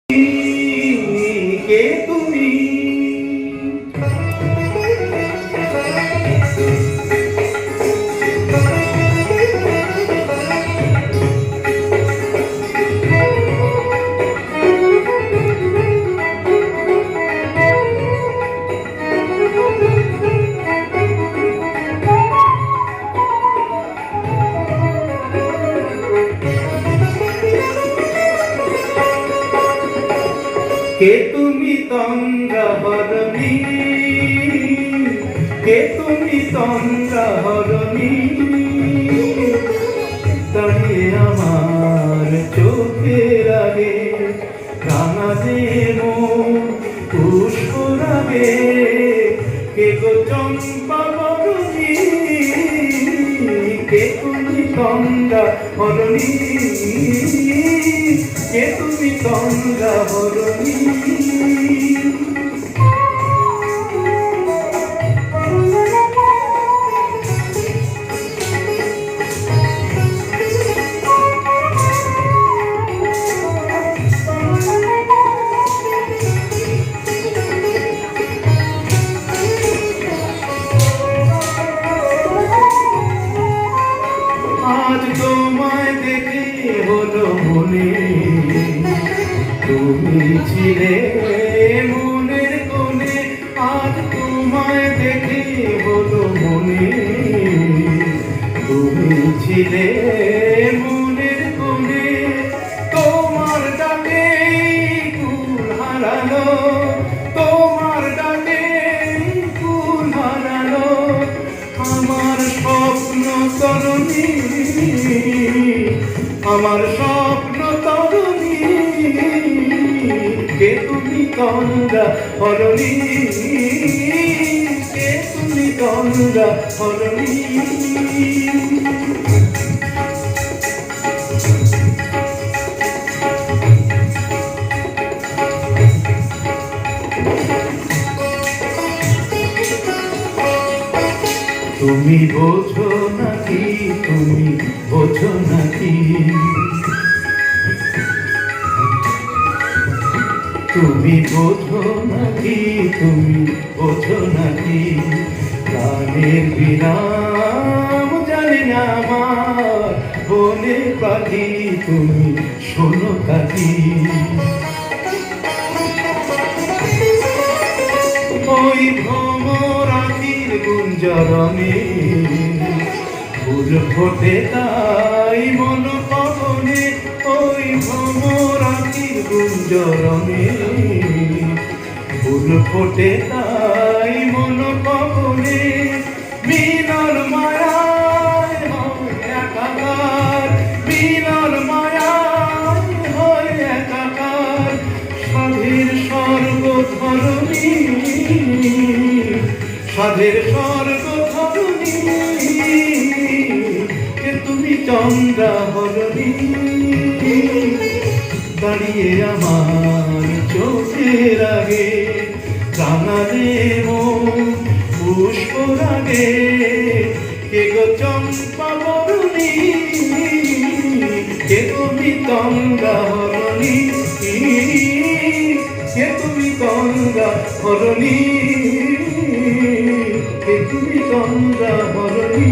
কে তুমি? কে তুমি তন্দ্রাহরণী? কে তুমি তন্দ্রাহরণী? দাঁড়িয়ে আমার চোখের আগে রাঙা দেব পুষ্প রাগে। কে গো চম্পা বরণী? কে তুমি তন্দ্রাহরণী? কে তুমি তন্দ্রাহরণী? আজ তোমায় দেখে হলো মনে তুমি ছিলে মনের কোণে। আজ তোমায় দেখে হলো মনে তুমি ছিলে মনের কোণে। তোমার ডাকে কুল হারালো, তোমার ডাকে কুল হারালো আমার স্বপ্ন তরুণী, আমার স্বপ্ন তরুণী। কে তুমি তন্দ্রাহরণী? কে তুমি তন্দ্রাহরণী? তুমি বোঝো নাকি, তুমি বোঝো নাকি, তুমি বোঝো নাকি, তুমি বোঝো নাকি প্রাণের বিরাম জানি না আমার বনে পাখি। তুমি শোনো কাকি, ওই ভ্রমর আখির গুঞ্জরণে ফুল ফোটে তাই মন পবনে। ওই ভ্রমর আখির গুঞ্জরণে ফুল ফোটে তাই মন পবনে। মিলন মায়ায় হয় একাকার, মিলন মায়ায় হয় একাকার সাধের স্বর্গ ধরণী, সাধের স্বর্গ ধরণী। কে তুমি চন্দ্রাহরণী? দাঁড়িয়ে আমার চোখের আগে রাঙা দেব পুষ্প রাগে। কে গো চম্পা বরণী? কে তুমি তন্দ্রাহরণী? কে তুমি তন্দ্রাহরণী? কে তুমি তন্দ্রাহরণী?